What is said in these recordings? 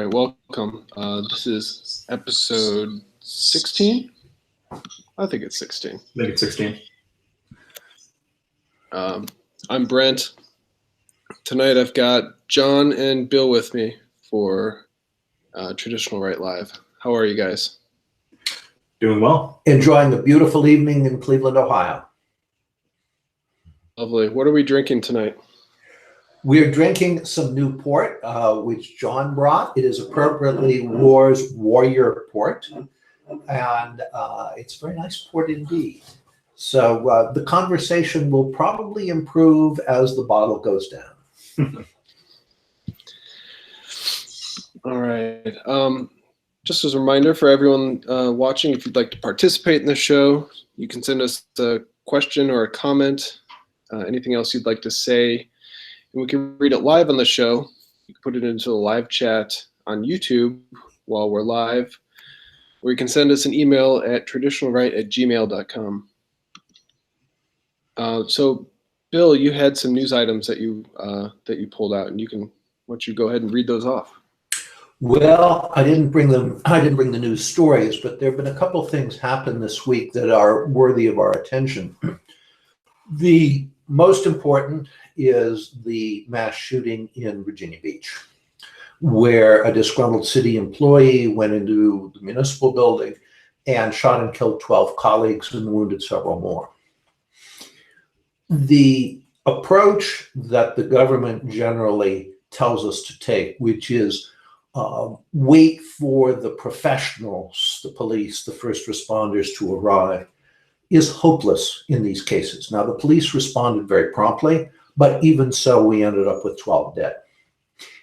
right, welcome. This is episode 16. I think it's 16. I think it's 16. I'm Brent. Tonight I've got John and Bill with me for Traditional Right Live. How are you guys? Doing well. Enjoying a beautiful evening in Cleveland, Ohio. Lovely. What are we drinking tonight? We're drinking some Newport, which John brought. It is appropriately War's Warrior Port, and it's a very nice port indeed. So the conversation will probably improve as the bottle goes down. All right. Just as a reminder for everyone watching, if you'd like to participate in the show, you can send us a question or a comment, anything else you'd like to say, and we can read it live on the show. You can put it into the live chat on YouTube while we're live, or you can send us an email at traditionalright@gmail.com. So, Bill, you had some news items that you pulled out, and why don't you go ahead and read those off? Well, I didn't bring the news stories, but there have been a couple of things happen this week that are worthy of our attention. The most important is the mass shooting in Virginia Beach, where a disgruntled city employee went into the municipal building and shot and killed 12 colleagues and wounded several more. The approach that the government generally tells us to take, which is wait for the professionals, the police, the first responders to arrive, is hopeless in these cases. Now, the police responded very promptly, but even so, we ended up with 12 dead.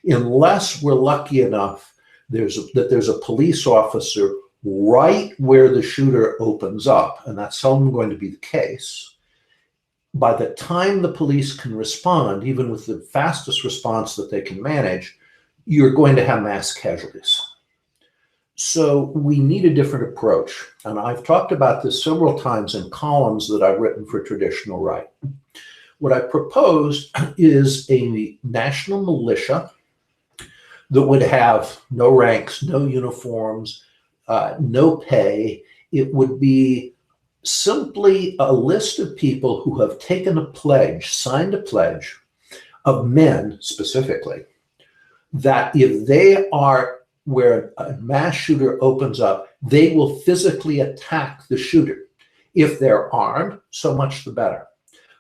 Unless we're lucky enough that there's a police officer right where the shooter opens up, and that's seldom going to be the case, by the time the police can respond, even with the fastest response that they can manage, you're going to have mass casualties. So we need a different approach. And I've talked about this several times in columns that I've written for Traditional Right. What I proposed is a national militia that would have no ranks, no uniforms, no pay. It would be simply a list of people who have taken a pledge, signed a pledge of men specifically, that if they are where a mass shooter opens up, they will physically attack the shooter. If they're armed, so much the better.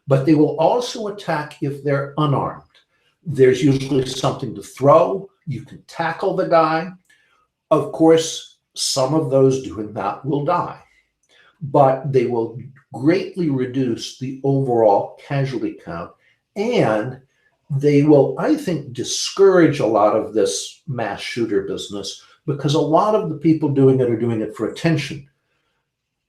But they will also attack if they're unarmed. There's usually something to throw. You can tackle the guy. Of course, some of those doing that will die, but they will greatly reduce the overall casualty count, and they will, I think, discourage a lot of this mass shooter business, because a lot of the people doing it are doing it for attention.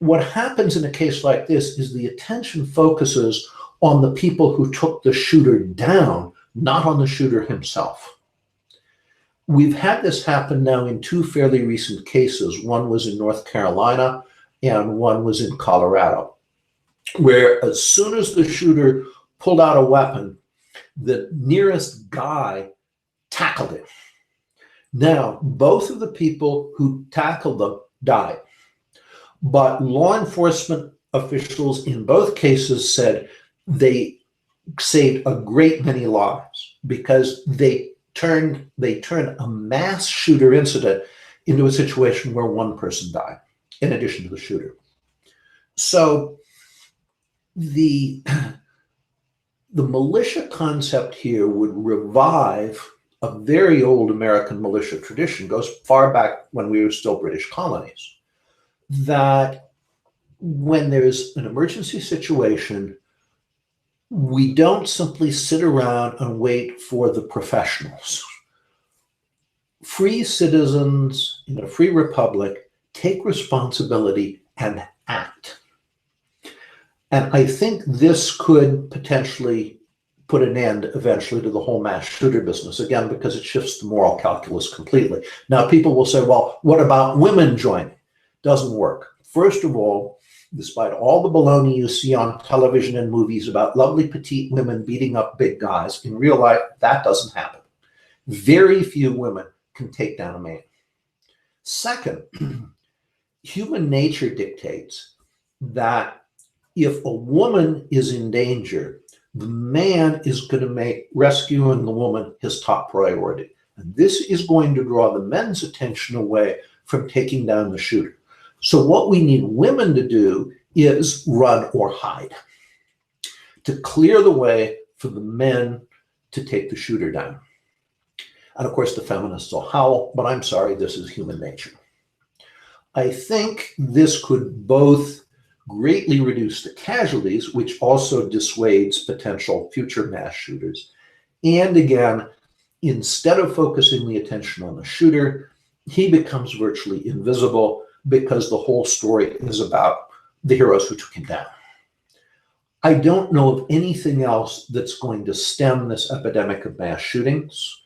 What happens in a case like this is the attention focuses on the people who took the shooter down, not on the shooter himself. We've had this happen now in two fairly recent cases. One was in North Carolina and one was in Colorado, where as soon as the shooter pulled out a weapon, the nearest guy tackled him. Now, both of the people who tackled them died, but law enforcement officials in both cases said they saved a great many lives because they turned a mass shooter incident into a situation where one person died in addition to the shooter. So the militia concept here would revive a very old American militia tradition, goes far back when we were still British colonies, that when there's an emergency situation, we don't simply sit around and wait for the professionals. Free citizens in a free republic take responsibility and act. And I think this could potentially put an end eventually to the whole mass shooter business, again, because it shifts the moral calculus completely. Now, people will say, well, what about women joining? Doesn't work. First of all, despite all the baloney you see on television and movies about lovely petite women beating up big guys, in real life, that doesn't happen. Very few women can take down a man. Second, human nature dictates that if a woman is in danger, the man is going to make rescuing the woman his top priority. And this is going to draw the men's attention away from taking down the shooter. So what we need women to do is run or hide to clear the way for the men to take the shooter down. And of course, the feminists will howl, but I'm sorry, this is human nature. I think this could both greatly reduce the casualties, which also dissuades potential future mass shooters. And again, instead of focusing the attention on the shooter, he becomes virtually invisible because the whole story is about the heroes who took him down. I don't know of anything else that's going to stem this epidemic of mass shootings.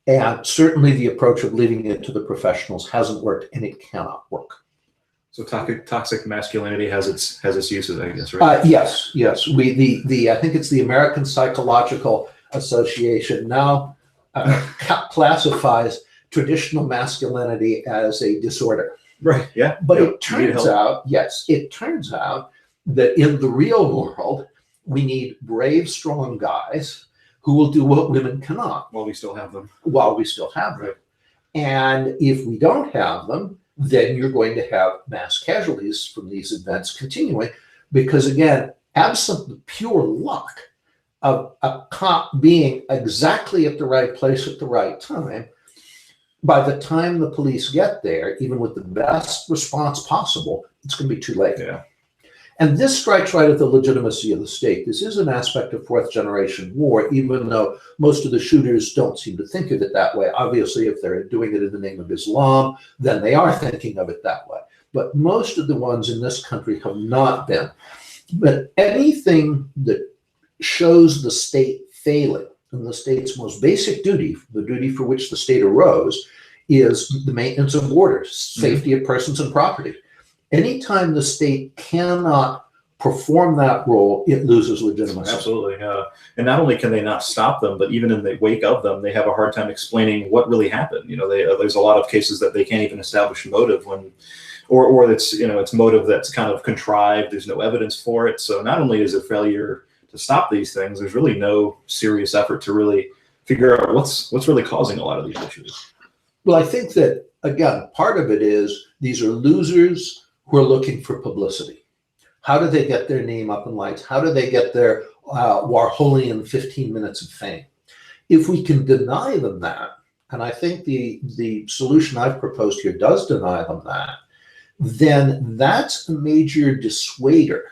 And certainly the approach of leaving it to the professionals hasn't worked, and it cannot work. So toxic masculinity has its uses, I guess, right? Yes. I think it's the American Psychological Association now classifies traditional masculinity as a disorder. Right. Yeah. But Yep. it turns out that in the real world, we need brave, strong guys who will do what women cannot. While we still have them. Right. And if we don't have them, then you're going to have mass casualties from these events continuing, because again, absent the pure luck of a cop being exactly at the right place at the right time, by the time the police get there, even with the best response possible, it's going to be too late. Yeah. And this strikes right at the legitimacy of the state. This is an aspect of fourth generation war, even though most of the shooters don't seem to think of it that way. Obviously, if they're doing it in the name of Islam, then they are thinking of it that way. But most of the ones in this country have not been. But anything that shows the state failing, and the state's most basic duty, the duty for which the state arose, is the maintenance of borders, safety of persons and property. Anytime the state cannot perform that role, it loses legitimacy. Absolutely. And not only can they not stop them, but even in the wake of them, they have a hard time explaining what really happened. There's a lot of cases that they can't even establish motive or it's motive that's kind of contrived. There's no evidence for it. So not only is it failure to stop these things, there's really no serious effort to really figure out what's really causing a lot of these issues. Well, I think that, again, part of it is these are losers who are looking for publicity. How do they get their name up in lights? How do they get their Warholian 15 minutes of fame? If we can deny them that, and I think the solution I've proposed here does deny them that, then that's a major dissuader,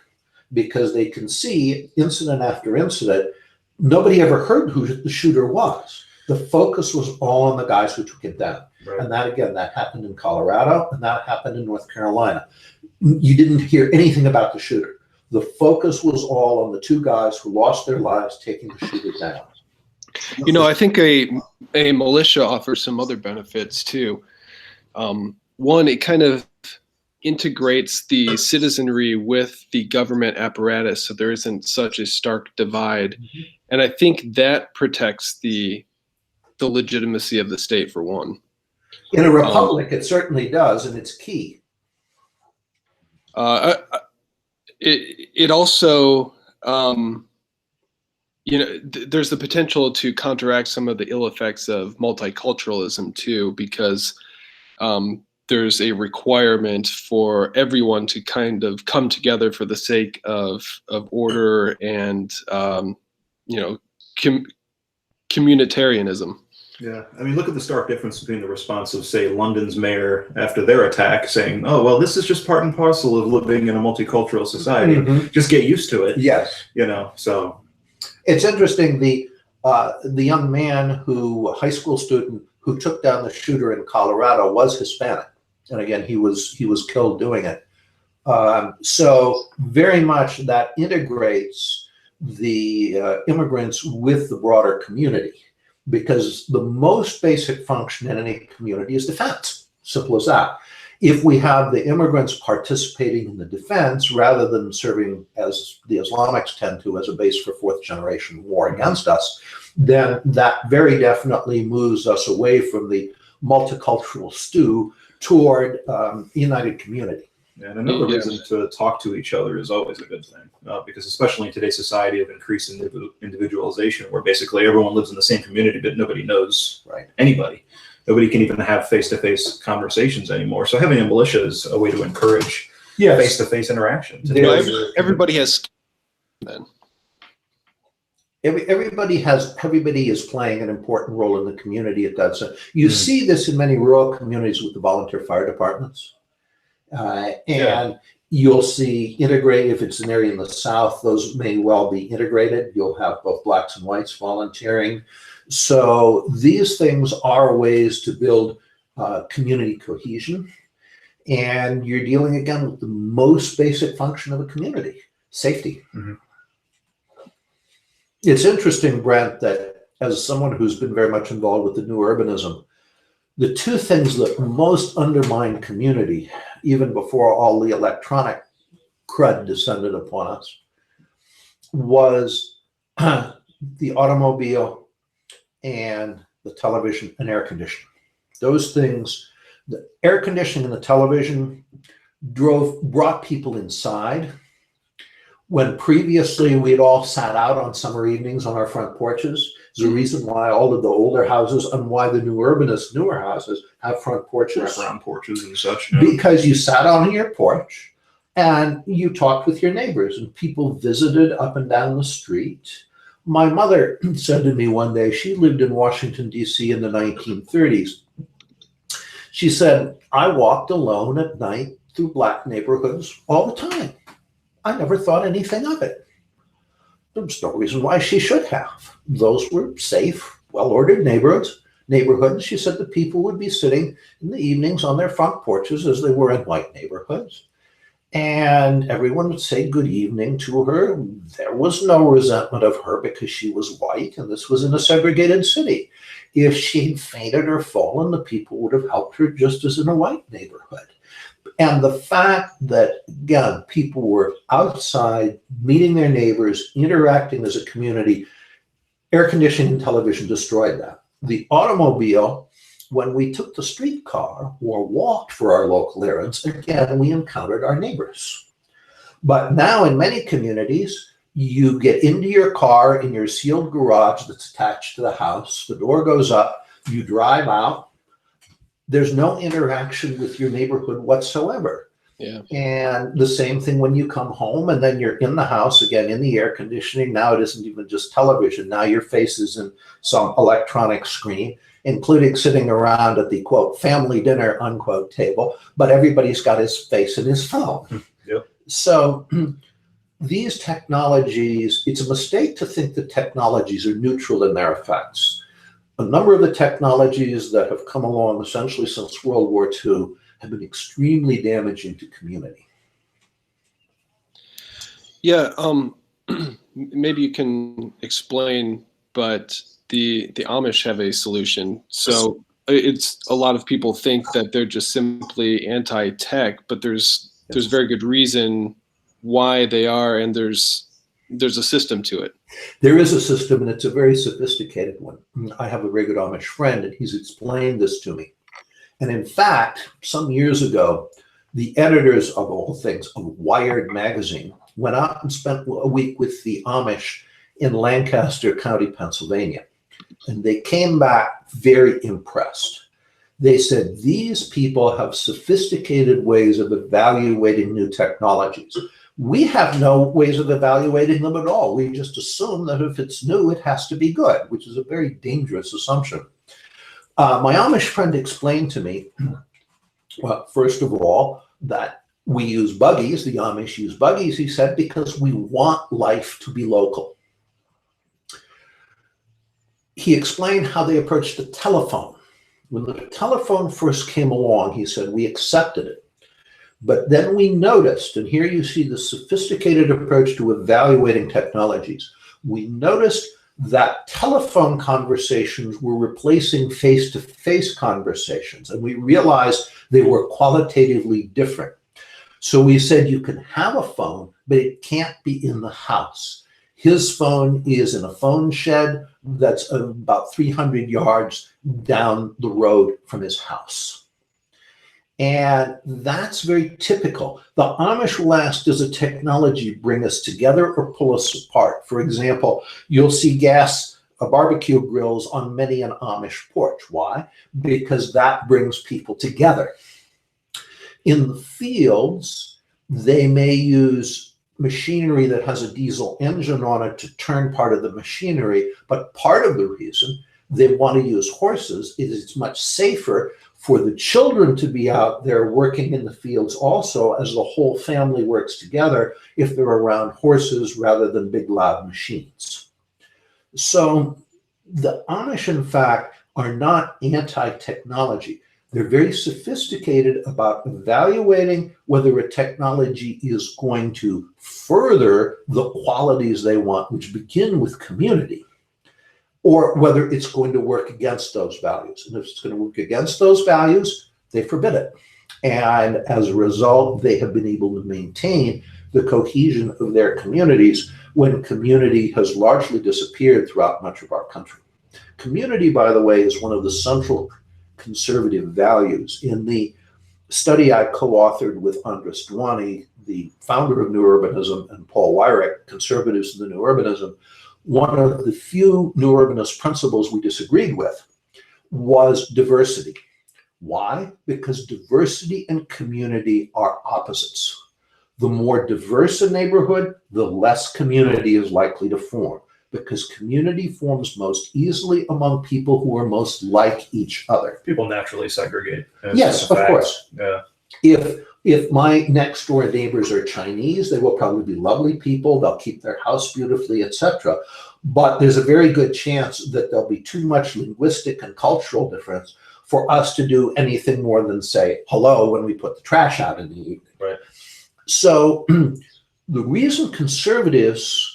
because they can see incident after incident, nobody ever heard who the shooter was. The focus was all on the guys who took it down. Right. And that happened in Colorado, and that happened in North Carolina. You didn't hear anything about the shooter. The focus was all on the two guys who lost their lives taking the shooter down. I think a militia offers some other benefits too. One, it kind of integrates the citizenry with the government apparatus, so there isn't such a stark divide. Mm-hmm. And I think that protects the legitimacy of the state, for one. In a republic, it certainly does, and it's key. It also, there's the potential to counteract some of the ill effects of multiculturalism too, because there's a requirement for everyone to kind of come together for the sake of order and communitarianism. Yeah, I mean, look at the stark difference between the response of, say, London's mayor after their attack, saying, "Oh, well, this is just part and parcel of living in a multicultural society. Mm-hmm. Just get used to it." Yes, So it's interesting. The young man high school student who took down the shooter in Colorado was Hispanic, and again, he was killed doing it. So very much that integrates the immigrants with the broader community. Because the most basic function in any community is defense. Simple as that. If we have the immigrants participating in the defense rather than serving, as the Islamics tend to, as a base for fourth generation war against us, then that very definitely moves us away from the multicultural stew toward united community. And another reason to talk to each other is always a good thing, because especially in today's society of increased individualization, where basically everyone lives in the same community, but nobody knows anybody. Nobody can even have face-to-face conversations anymore. So having a militia is a way to encourage face-to-face interaction. Everybody has then. Everybody is playing an important role in the community. It does. You see this in many rural communities with the volunteer fire departments. And you'll see integrate, if it's an area in the South, those may well be integrated. You'll have both blacks and whites volunteering. So these things are ways to build community cohesion. And you're dealing again with the most basic function of a community, safety. Mm-hmm. It's interesting, Brent, that as someone who's been very much involved with the new urbanism, the two things that most undermine community, even before all the electronic crud descended upon us, was the automobile and the television and air conditioning. Those things, the air conditioning and the television brought people inside. When previously we had all sat out on summer evenings on our front porches. There's a reason why all of the older houses and why the new urbanists, newer houses have front porches. Wraparound porches and such. Because you sat on your porch and you talked with your neighbors, and people visited up and down the street. My mother said to me one day, she lived in Washington, D.C. in the 1930s. She said, I walked alone at night through black neighborhoods all the time. I never thought anything of it. There's no reason why she should have. Those were safe, well-ordered neighborhoods. She said the people would be sitting in the evenings on their front porches as they were in white neighborhoods. And everyone would say good evening to her. There was no resentment of her because she was white, and this was in a segregated city. If she'd fainted or fallen, the people would have helped her just as in a white neighborhood. And the fact that, again, people were outside, meeting their neighbors, interacting as a community, air conditioning and television destroyed that. The automobile, when we took the streetcar or walked for our local errands, again, we encountered our neighbors. But now in many communities, you get into your car in your sealed garage that's attached to the house, the door goes up, you drive out. There's no interaction with your neighborhood whatsoever. Yeah. And the same thing when you come home and then you're in the house again in the air conditioning. Now it isn't even just television. Now your face is in some electronic screen, including sitting around at the quote family dinner unquote table, but everybody's got his face in his phone. Yep. So these technologies, it's a mistake to think that technologies are neutral in their effects. A number of the technologies that have come along essentially since World War II have been extremely damaging to community. Yeah, maybe you can explain, but the Amish have a solution. So it's a lot of people think that they're just simply anti-tech, but there's very good reason why they are, and there's a system to it. There is a system, and it's a very sophisticated one. I have a very good Amish friend, and he's explained this to me. And in fact, some years ago, the editors of all things of Wired magazine went out and spent a week with the Amish in Lancaster County, Pennsylvania. And they came back very impressed. They said, these people have sophisticated ways of evaluating new technologies. We have no ways of evaluating them at all. We just assume that if it's new, it has to be good, which is a very dangerous assumption. My Amish friend explained to me, well, first of all, that we use buggies, the Amish use buggies, he said, because we want life to be local. He explained how they approached the telephone. When the telephone first came along, he said, we accepted it. But then we noticed, and here you see the sophisticated approach to evaluating technologies. We noticed that telephone conversations were replacing face-to-face conversations, and we realized they were qualitatively different. So we said you can have a phone, but it can't be in the house. His phone is in a phone shed that's about 300 yards down the road from his house. And that's very typical. The Amish will ask, does a technology bring us together or pull us apart? For example, you'll see gas barbecue grills on many an Amish porch. Why? Because that brings people together. In the fields, they may use machinery that has a diesel engine on it to turn part of the machinery, but part of the reason they want to use horses is it's much safer for the children to be out there working in the fields also, as the whole family works together if they're around horses rather than big loud machines. So the Amish, in fact, are not anti-technology. They're very sophisticated about evaluating whether a technology is going to further the qualities they want, which begin with community, or whether it's going to work against those values. And if it's going to work against those values, they forbid it. And as a result, they have been able to maintain the cohesion of their communities when community has largely disappeared throughout much of our country. Community, by the way, is one of the central conservative values. In the study I co-authored with Andras Dwani, the founder of New Urbanism, and Paul Weyrich, conservatives in the New Urbanism, one of the few New Urbanist principles we disagreed with was diversity. Why? Because diversity and community are opposites. The more diverse a neighborhood, the less community is likely to form, because community forms most easily among people who are most like each other. People naturally segregate. Yes, of course. Yeah. If my next door neighbors are Chinese, they will probably be lovely people. They'll keep their house beautifully, etc. But there's a very good chance that there'll be too much linguistic and cultural difference for us to do anything more than say hello when we put the trash out in the evening. Right. So the reason conservatives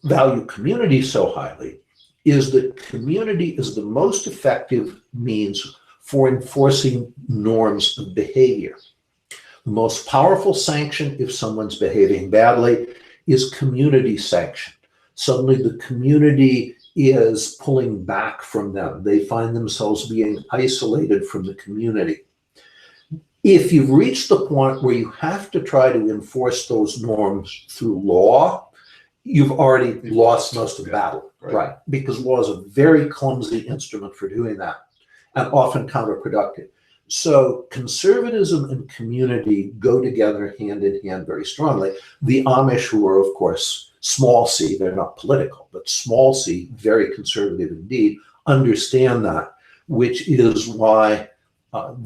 value community so highly is that community is the most effective means for enforcing norms of behavior. The most powerful sanction if someone's behaving badly is community sanction. Suddenly the community is pulling back from them. They find themselves being isolated from the community. If you've reached the point where you have to try to enforce those norms through law, you've already lost most of the battle, right? Because law is a very clumsy instrument for doing that and often counterproductive. So conservatism and community go together hand in hand very strongly. The Amish, who are, of course, small c, they're not political, but small c, very conservative indeed, understand that, which is why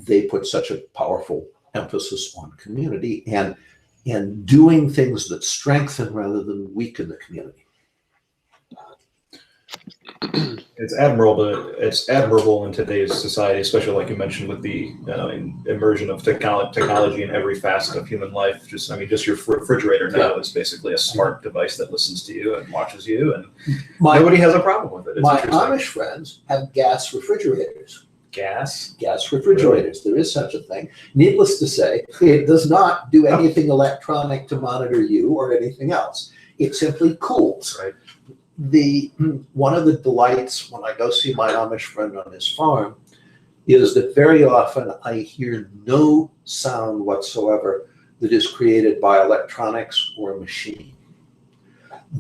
they put such a powerful emphasis on community and doing things that strengthen rather than weaken the community. It's admirable in today's society, especially like you mentioned with the immersion of technology in every facet of human life. Just your refrigerator now is basically a smart device that listens to you and watches you, and nobody has a problem with it. It's my Amish friends have gas refrigerators. Gas refrigerators. Really? There is such a thing. Needless to say, it does not do anything electronic to monitor you or anything else. It simply cools. Right. One of the delights when I go see my Amish friend on his farm is that very often I hear no sound whatsoever that is created by electronics or a machine.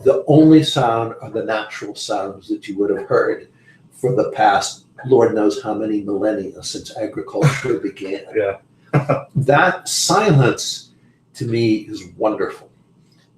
The only sound are the natural sounds that you would have heard for the past Lord knows how many millennia since agriculture began. Yeah. That silence to me is wonderful.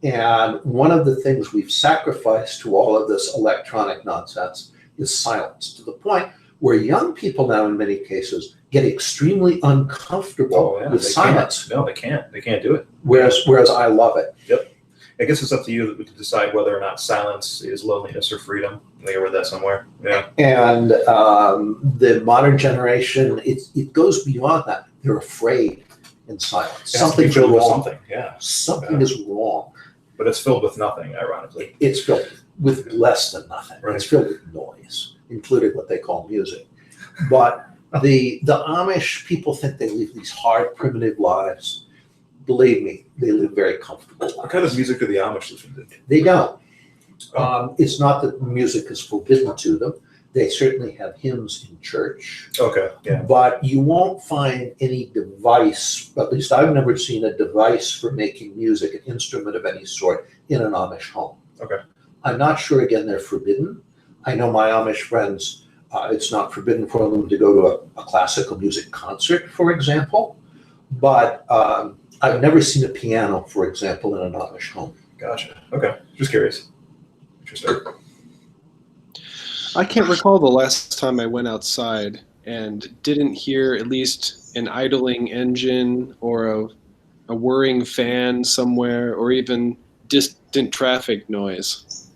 And one of the things we've sacrificed to all of this electronic nonsense is silence, to the point where young people now in many cases get extremely uncomfortable with silence. No, they can't. They can't do it. Whereas I love it. Yep. I guess it's up to you to decide whether or not silence is loneliness or freedom. I think I read that somewhere. Yeah. And the modern generation, it goes beyond that. They're afraid in silence. Something's filled with wrong. something. Yeah. Something is wrong. But it's filled with nothing, ironically. It's filled with less than nothing. Right. It's filled with noise, including what they call music. But the Amish people think they live these hard, primitive lives. Believe me, they live very comfortable lives. What kind of music do the Amish listen to? They don't. It's not that music is forbidden to them. They certainly have hymns in church. Okay. Yeah. But you won't find any device, at least I've never seen a device for making music, an instrument of any sort, in an Amish home. Okay. I'm not sure, again, they're forbidden. I know my Amish friends, it's not forbidden for them to go to a classical music concert, for example. But I've never seen a piano, for example, in an Amish home. Gotcha. Okay. Just curious. Interesting. I can't recall the last time I went outside and didn't hear at least an idling engine or a whirring fan somewhere, or even distant traffic noise.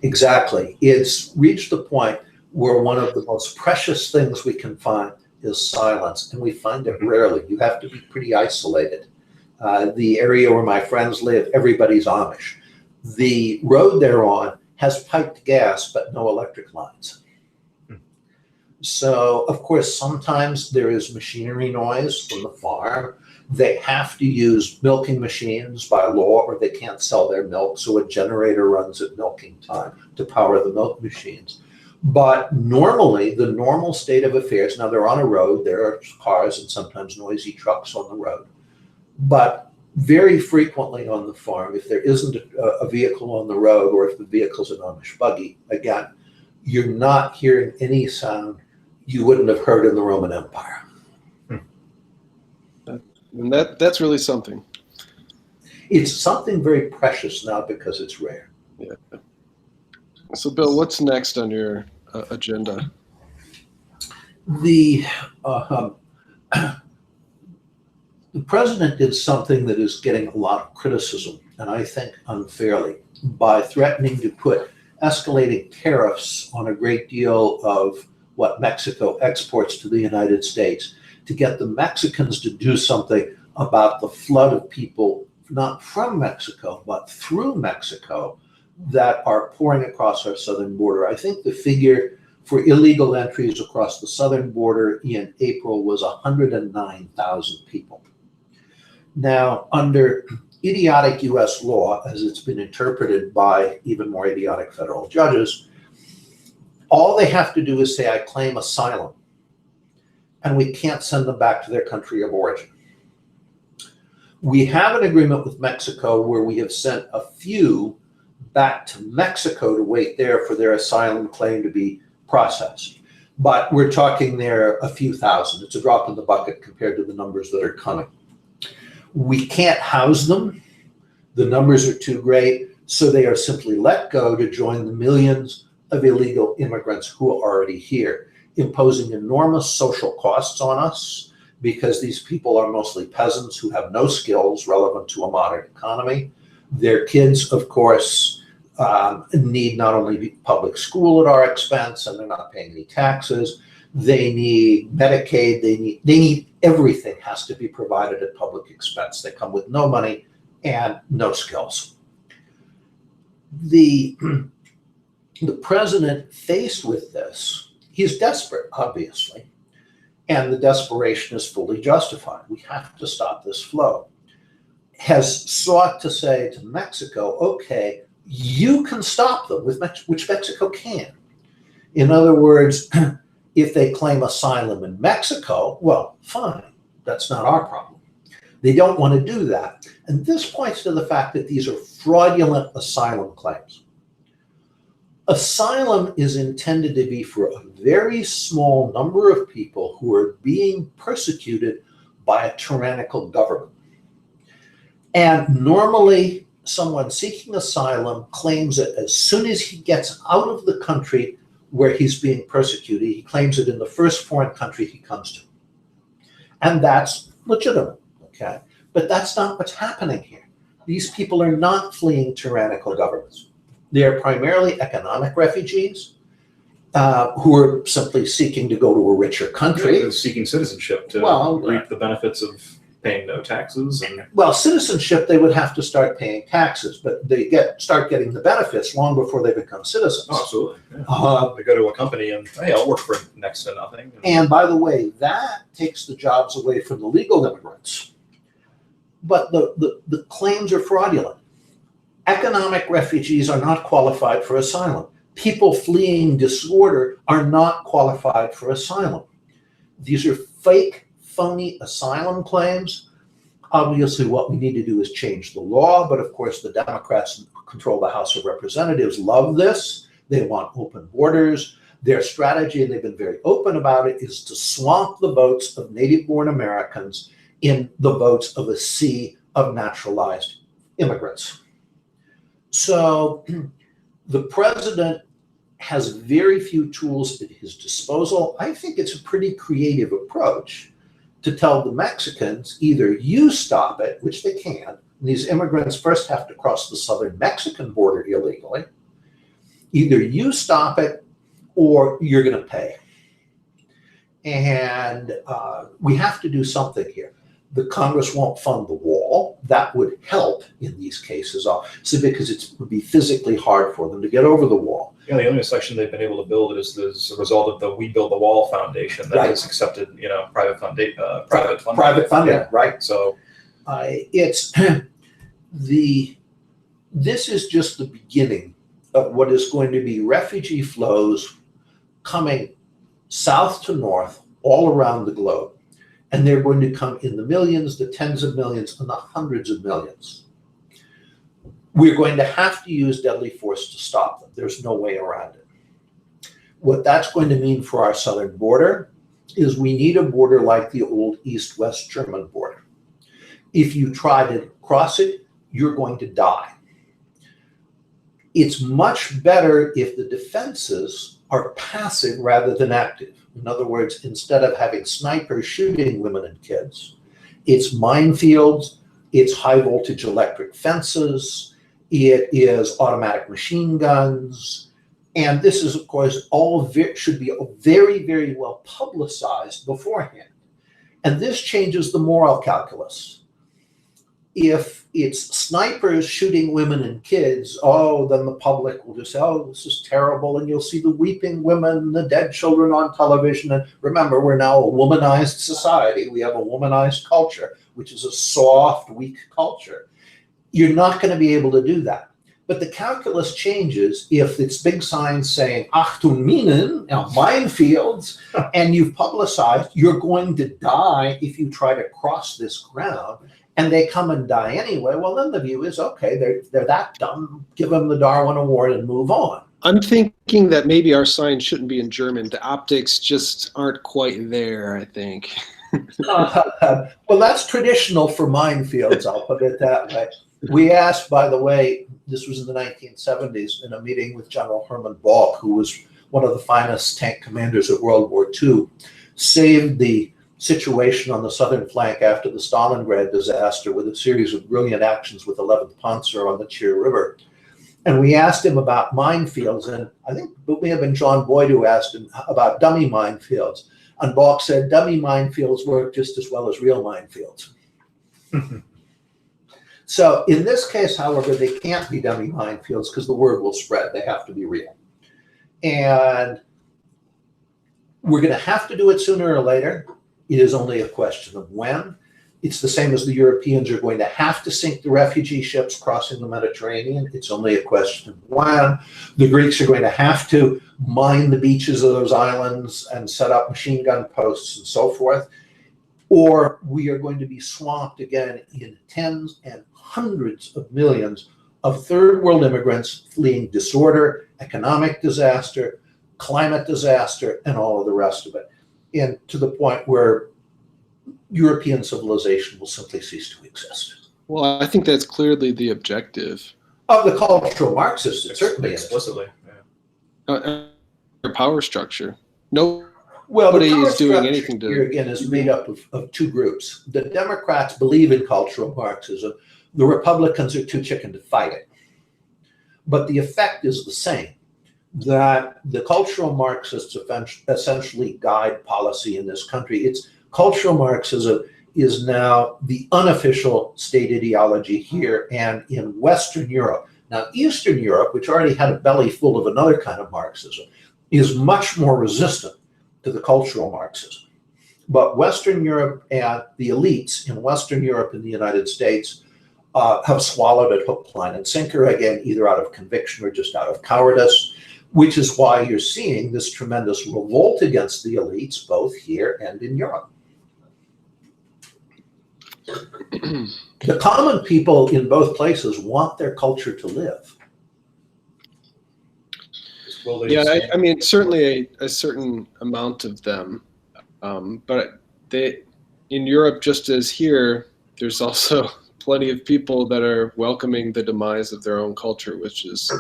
Exactly. It's reached the point where one of the most precious things we can find is silence, and we find it rarely. You have to be pretty isolated. The area where my friends live, everybody's Amish. The road they're on has piped gas, but no electric lines. So, of course, sometimes there is machinery noise from the farm. They have to use milking machines by law, or they can't sell their milk, so a generator runs at milking time to power the milk machines. But normally, the normal state of affairs, now they're on a road, there are cars and sometimes noisy trucks on the road, but very frequently on the farm, if there isn't a vehicle on the road, or if the vehicle's an Amish buggy, again, you're not hearing any sound you wouldn't have heard in the Roman Empire. And that's really something. It's something very precious now because it's rare. Yeah. So, Bill, what's next on your agenda? The president did something that is getting a lot of criticism, and I think unfairly, by threatening to put escalating tariffs on a great deal of what Mexico exports to the United States, to get the Mexicans to do something about the flood of people, not from Mexico, but through Mexico, that are pouring across our southern border. I think the figure for illegal entries across the southern border in April was 109,000 people. Now, under idiotic US law, as it's been interpreted by even more idiotic federal judges, all they have to do is say, I claim asylum, and we can't send them back to their country of origin. We have an agreement with Mexico where we have sent a few back to Mexico to wait there for their asylum claim to be processed. But we're talking there a few thousand. It's a drop in the bucket compared to the numbers that are coming. We can't house them. The numbers are too great, so they are simply let go to join the millions of illegal immigrants who are already here, imposing enormous social costs on us because these people are mostly peasants who have no skills relevant to a modern economy. Their kids, of course, need not only public school at our expense, and they're not paying any taxes. They need Medicaid. They need everything has to be provided at public expense. They come with no money and no skills. The president, faced with this, he's desperate, obviously, and the desperation is fully justified. We have to stop this flow. Has sought to say to Mexico, okay, you can stop them, which Mexico can. In other words, if they claim asylum in Mexico, well, fine, that's not our problem. They don't want to do that. And this points to the fact that these are fraudulent asylum claims. Asylum is intended to be for a very small number of people who are being persecuted by a tyrannical government. And normally, someone seeking asylum claims it as soon as he gets out of the country where he's being persecuted. He claims it in the first foreign country he comes to. And that's legitimate, okay? But that's not what's happening here. These people are not fleeing tyrannical governments. They are primarily economic refugees who are simply seeking to go to a richer country. They're seeking citizenship to reap the benefits of paying no taxes. And well, citizenship, they would have to start paying taxes, but they start getting the benefits long before they become citizens. Oh, absolutely. Yeah. They go to a company and, hey, I'll work for next to nothing. And by the way, that takes the jobs away from the legal immigrants. But the claims are fraudulent. Economic refugees are not qualified for asylum. People fleeing disorder are not qualified for asylum. These are fake, phony asylum claims. Obviously, what we need to do is change the law, but of course, the Democrats who control the House of Representatives love this. They want open borders. Their strategy, and they've been very open about it, is to swamp the votes of native-born Americans in the votes of a sea of naturalized immigrants. So the president has very few tools at his disposal. I think it's a pretty creative approach to tell the Mexicans, either you stop it, which they can. These immigrants first have to cross the southern Mexican border illegally. Either you stop it or you're going to pay. And we have to do something here. The Congress won't fund the wall. That would help in these cases, because it would be physically hard for them to get over the wall. Yeah, the only section they've been able to build is a result of the We Build the Wall Foundation that has accepted, private funding. Private funding, yeah. Right? So this is just the beginning of what is going to be refugee flows coming south to north all around the globe. And they're going to come in the millions, the tens of millions, and the hundreds of millions. We're going to have to use deadly force to stop them. There's no way around it. What that's going to mean for our southern border is we need a border like the old East-West German border. If you try to cross it, you're going to die. It's much better if the defenses are passive rather than active. In other words, instead of having snipers shooting women and kids, it's minefields, it's high voltage electric fences, it is automatic machine guns. And this is, of course, all should be very, very well publicized beforehand. And this changes the moral calculus. If it's snipers shooting women and kids, then the public will just say, this is terrible. And you'll see the weeping women and the dead children on television. And remember, we're now a womanized society. We have a womanized culture, which is a soft, weak culture. You're not going to be able to do that. But the calculus changes if it's big signs saying, Achtung Minen, minefields, and you've publicized you're going to die if you try to cross this ground. And they come and die anyway, well, then the view is, okay, they're that dumb, give them the Darwin Award and move on. I'm thinking that maybe our sign shouldn't be in German. The optics just aren't quite there, I think. Well, that's traditional for minefields, I'll put it that way. We asked, by the way, this was in the 1970s, in a meeting with General Hermann Balk, who was one of the finest tank commanders of World War II, saved the situation on the southern flank after the Stalingrad disaster with a series of brilliant actions with 11th Panzer on the Chir River. And we asked him about minefields, and I think it may have been John Boyd who asked him about dummy minefields. And Balk said, dummy minefields work just as well as real minefields. So in this case, however, they can't be dummy minefields because the word will spread. They have to be real. And we're going to have to do it sooner or later. It is only a question of when. It's the same as the Europeans are going to have to sink the refugee ships crossing the Mediterranean. It's only a question of when. The Greeks are going to have to mine the beaches of those islands and set up machine gun posts and so forth. Or we are going to be swamped again in tens and hundreds of millions of third world immigrants fleeing disorder, economic disaster, climate disaster, and all of the rest of it. And to the point where European civilization will simply cease to exist. Well, I think that's clearly the objective. Of the cultural Marxists, it certainly explicitly. Power structure. Well, Nobody the power is doing structure anything to. here again is made up of two groups. The Democrats believe in cultural Marxism. The Republicans are too chicken to fight it. But the effect is the same. That the cultural Marxists essentially guide policy in this country. It's cultural Marxism is now the unofficial state ideology here and in Western Europe. Now, Eastern Europe, which already had a belly full of another kind of Marxism, is much more resistant to the cultural Marxism. But Western Europe and the elites in Western Europe and the United States have swallowed it hook, line, and sinker, again, either out of conviction or just out of cowardice, which is why you're seeing this tremendous revolt against the elites, both here and in Europe. The common people in both places want their culture to live. Yeah, I mean, certainly a certain amount of them, but in Europe, just as here, there's also plenty of people that are welcoming the demise of their own culture, which is,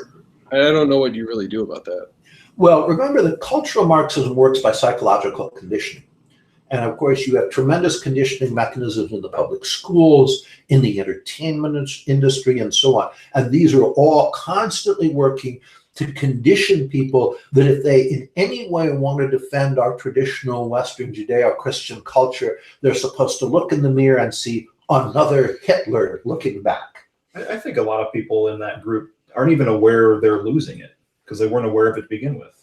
I don't know what you really do about that. Well, remember that cultural Marxism works by psychological conditioning. And of course, you have tremendous conditioning mechanisms in the public schools, in the entertainment industry, and so on. And these are all constantly working to condition people that if they in any way want to defend our traditional Western Judeo-Christian culture, they're supposed to look in the mirror and see another Hitler looking back. I think a lot of people in that group aren't even aware they're losing it because they weren't aware of it to begin with.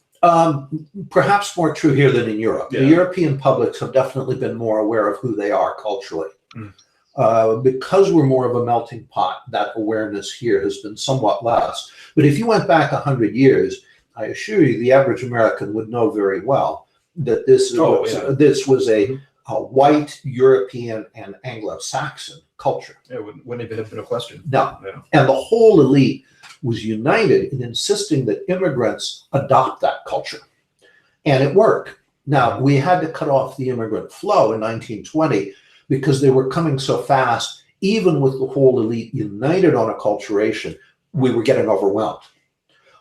Perhaps more true here than in Europe. Yeah. The European publics have definitely been more aware of who they are culturally. Because we're more of a melting pot, that awareness here has been somewhat less. But if you went back 100 years, I assure you the average American would know very well that this was a white European and Anglo-Saxon culture. It wouldn't even have been a question. No. Yeah. And the whole elite was united in insisting that immigrants adopt that culture. And it worked. Now, we had to cut off the immigrant flow in 1920 because they were coming so fast. Even with the whole elite united on acculturation, we were getting overwhelmed.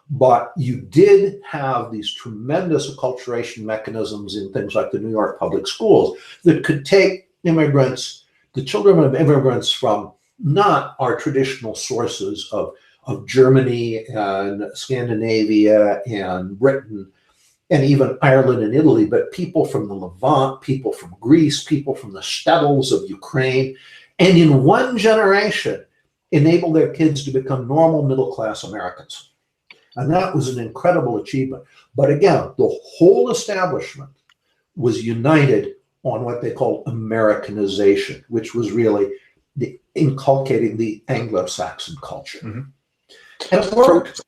But you did have these tremendous acculturation mechanisms in things like the New York public schools that could take immigrants, the children of immigrants from not our traditional sources of Germany and Scandinavia and Britain and even Ireland and Italy, but people from the Levant, people from Greece, people from the steppes of Ukraine, and in one generation enable their kids to become normal middle-class Americans. And that was an incredible achievement. But again, the whole establishment was united on what they called Americanization, which was really inculcating the Anglo-Saxon culture. Mm-hmm. And it worked.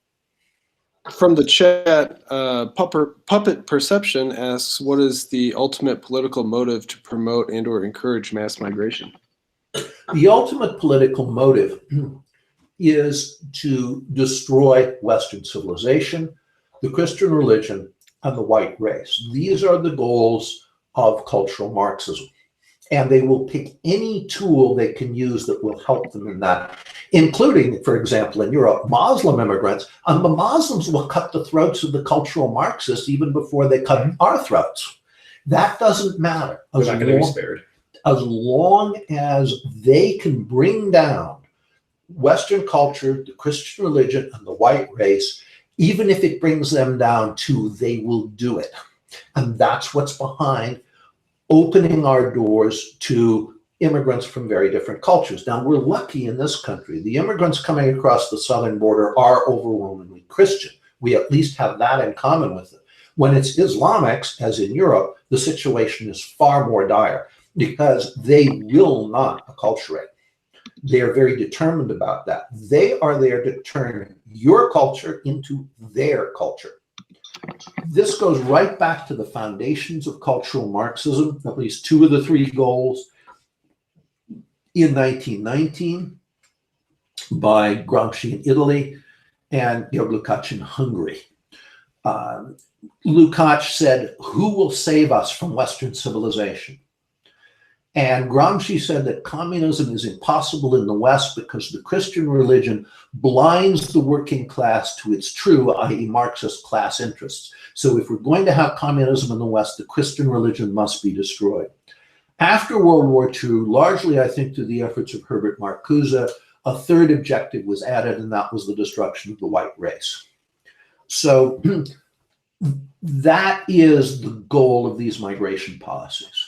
From the chat, Puppet Perception asks, what is the ultimate political motive to promote and or encourage mass migration? The ultimate political motive is to destroy Western civilization, the Christian religion, and the white race. These are the goals of cultural Marxism. And they will pick any tool they can use that will help them in that, including, for example, in Europe, Muslim immigrants. And the Muslims will cut the throats of the cultural Marxists even before they cut our throats. That doesn't matter. They're not going to be spared. As long as they can bring down Western culture, the Christian religion, and the white race, even if it brings them down too, they will do it. And that's what's behind opening our doors to immigrants from very different cultures. Now, we're lucky in this country. The immigrants coming across the southern border are overwhelmingly Christian. We at least have that in common with it. When it's Islamics, as in Europe, the situation is far more dire because they will not acculturate. They are very determined about that. They are there to turn your culture into their culture. This goes right back to the foundations of cultural Marxism, at least two of the three goals in 1919 by Gramsci in Italy and Georg Lukács in Hungary. Lukács said, who will save us from Western civilization? And Gramsci said that communism is impossible in the West because the Christian religion blinds the working class to its true, i.e. Marxist class interests. So if we're going to have communism in the West, the Christian religion must be destroyed. After World War II, largely I think through the efforts of Herbert Marcuse, a third objective was added, and that was the destruction of the white race. So that is the goal of these migration policies.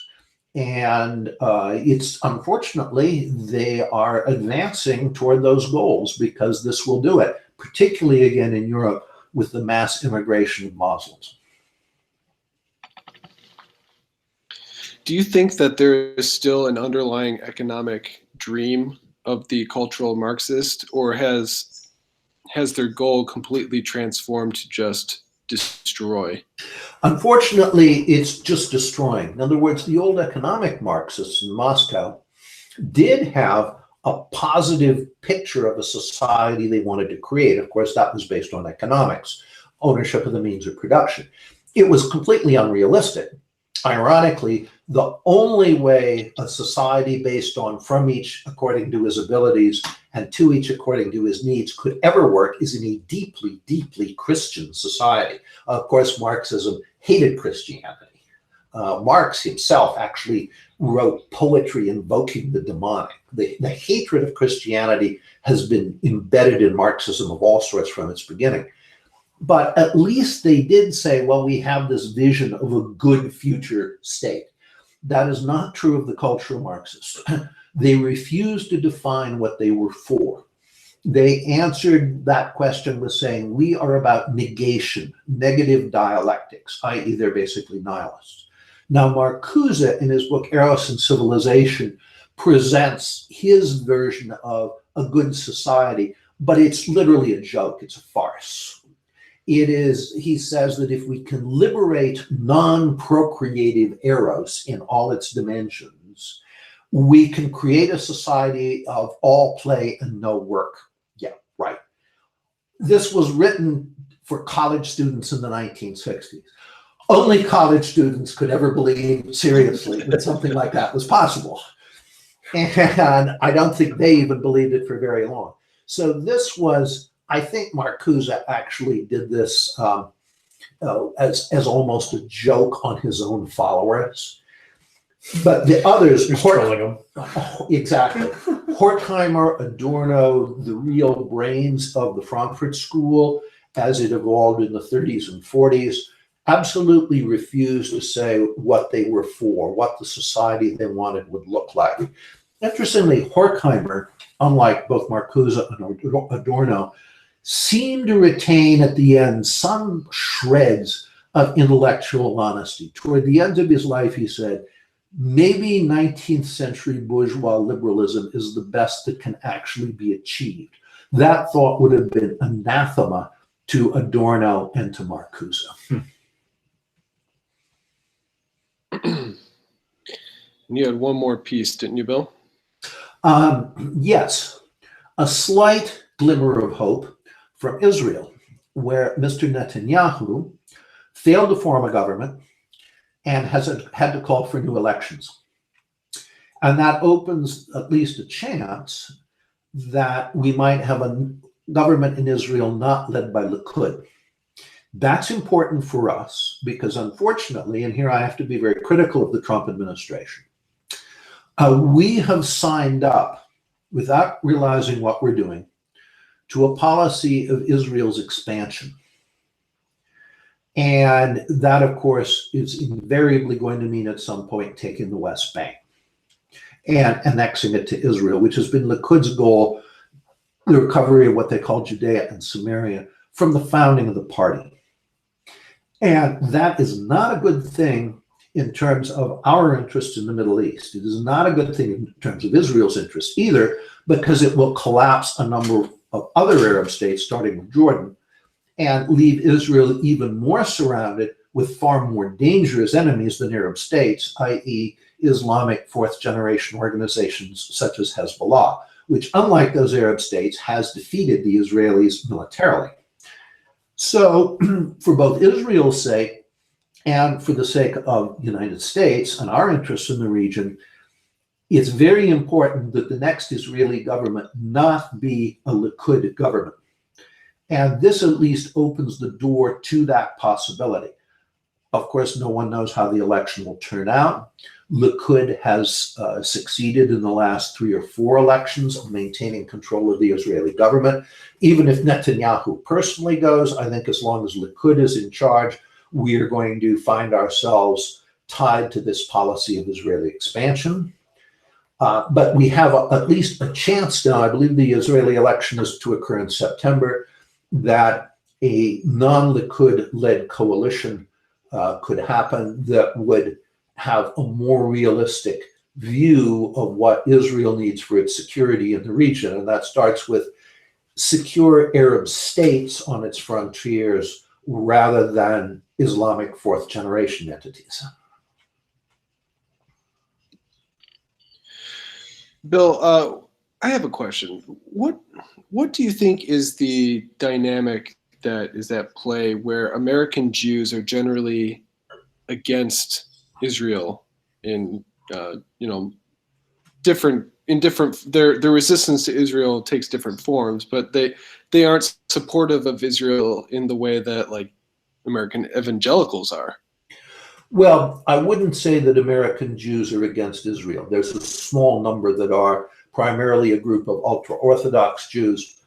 And it's unfortunately, they are advancing toward those goals because this will do it, particularly again in Europe with the mass immigration of Muslims. Do you think that there is still an underlying economic dream of the cultural Marxist, or has their goal completely transformed to just destroy? Unfortunately, it's just destroying. In other words, the old economic Marxists in Moscow did have a positive picture of a society they wanted to create. Of course, that was based on economics, ownership of the means of production. It was completely unrealistic. Ironically, the only way a society based on from each according to his abilities and to each according to his needs could ever work is in a deeply, deeply Christian society. Of course, Marxism hated Christianity. Marx himself actually wrote poetry invoking the demonic. The hatred of Christianity has been embedded in Marxism of all sorts from its beginning. But at least they did say, well, we have this vision of a good future state. That is not true of the cultural Marxists. They refused to define what they were for. They answered that question with saying, we are about negation, negative dialectics, i.e. they're basically nihilists. Now, Marcuse, in his book Eros and Civilization, presents his version of a good society, but it's literally a joke. It's a farce. It is, he says that if we can liberate non-procreative eros in all its dimensions, we can create a society of all play and no work. Yeah, right. This was written for college students in the 1960s. Only college students could ever believe seriously that something like that was possible. And I don't think they even believed it for very long. So this was, I think Marcuse actually did this as almost a joke on his own followers. But the others, exactly. Horkheimer, Adorno, the real brains of the Frankfurt School, as it evolved in the 30s and 40s, absolutely refused to say what they were for, what the society they wanted would look like. Interestingly, Horkheimer, unlike both Marcuse and Adorno, seemed to retain at the end some shreds of intellectual honesty. Toward the end of his life, he said, maybe 19th century bourgeois liberalism is the best that can actually be achieved. That thought would have been anathema to Adorno and to Marcuse. And you had one more piece, didn't you, Bill? Yes, a slight glimmer of hope from Israel, where Mr. Netanyahu failed to form a government and has had to call for new elections. And that opens at least a chance that we might have a government in Israel not led by Likud. That's important for us because unfortunately, and here I have to be very critical of the Trump administration, we have signed up without realizing what we're doing to a policy of Israel's expansion. And that, of course, is invariably going to mean at some point taking the West Bank and annexing it to Israel, which has been Likud's goal, the recovery of what they call Judea and Samaria from the founding of the party. And that is not a good thing in terms of our interest in the Middle East. It is not a good thing in terms of Israel's interest either, because it will collapse a number of other Arab states, starting with Jordan, and leave Israel even more surrounded with far more dangerous enemies than Arab states, i.e. Islamic fourth-generation organizations such as Hezbollah, which, unlike those Arab states, has defeated the Israelis militarily. So for both Israel's sake and for the sake of the United States and our interests in the region, it's very important that the next Israeli government not be a Likud government. And this at least opens the door to that possibility. Of course, no one knows how the election will turn out. Likud has succeeded in the last 3 or 4 elections of maintaining control of the Israeli government. Even if Netanyahu personally goes, I think as long as Likud is in charge, we are going to find ourselves tied to this policy of Israeli expansion. But we have at least a chance now, I believe the Israeli election is to occur in September, that a non-Likud-led coalition could happen that would have a more realistic view of what Israel needs for its security in the region. And that starts with secure Arab states on its frontiers rather than Islamic fourth generation entities. Bill, I have a question. What do you think is the dynamic that is at play where American Jews are generally against Israel in different their resistance to Israel takes different forms, but they aren't supportive of Israel in the way that like American evangelicals are? Well, I wouldn't say that American Jews are against Israel. There's a small number that are, primarily a group of ultra-Orthodox Jews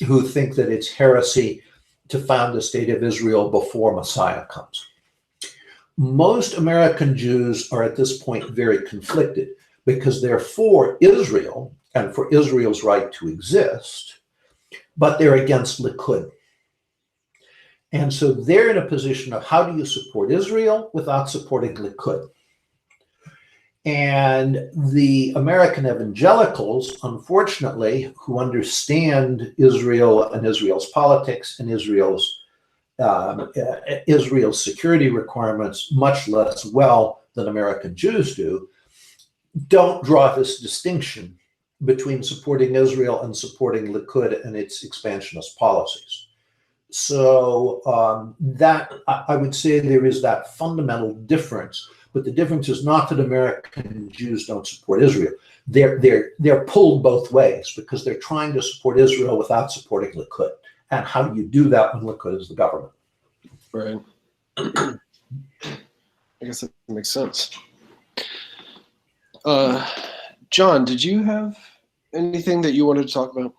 who think that it's heresy to found the state of Israel before Messiah comes. Most American Jews are at this point very conflicted because they're for Israel and for Israel's right to exist, but they're against Likud. And so they're in a position of how do you support Israel without supporting Likud? And the American evangelicals, unfortunately, who understand Israel and Israel's politics and Israel's security requirements much less well than American Jews do, don't draw this distinction between supporting Israel and supporting Likud and its expansionist policies. So that I would say there is that fundamental difference, but the difference is not that American Jews don't support Israel. They're pulled both ways because they're trying to support Israel without supporting Likud. And how do you do that when Likud is the government? Right. I guess that makes sense. John, did you have anything that you wanted to talk about?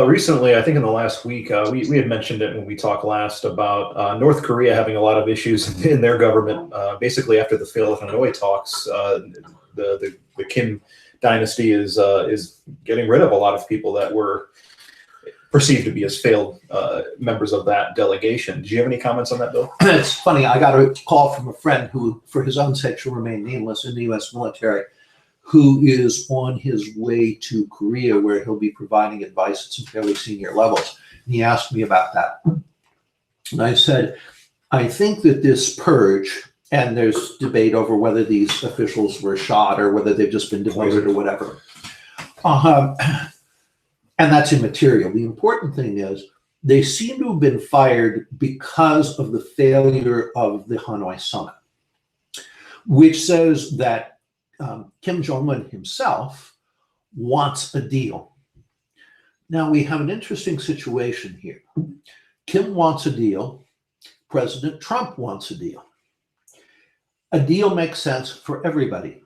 Recently, I think in the last week, we had mentioned it when we talked last about North Korea having a lot of issues in their government. Basically, after the failed Hanoi talks, the Kim dynasty is getting rid of a lot of people that were perceived to be as failed members of that delegation. Do you have any comments on that, Bill? It's funny. I got a call from a friend who, for his own sake, shall remain nameless in the U.S. military, who is on his way to Korea, where he'll be providing advice at some fairly senior levels. And he asked me about that. And I said, I think that this purge, and there's debate over whether these officials were shot or whether they've just been demoted or whatever. And that's immaterial. The important thing is they seem to have been fired because of the failure of the Hanoi summit, which says that Kim Jong-un himself wants a deal. Now we have an interesting situation here. Kim wants a deal. President Trump wants a deal. A deal makes sense for everybody.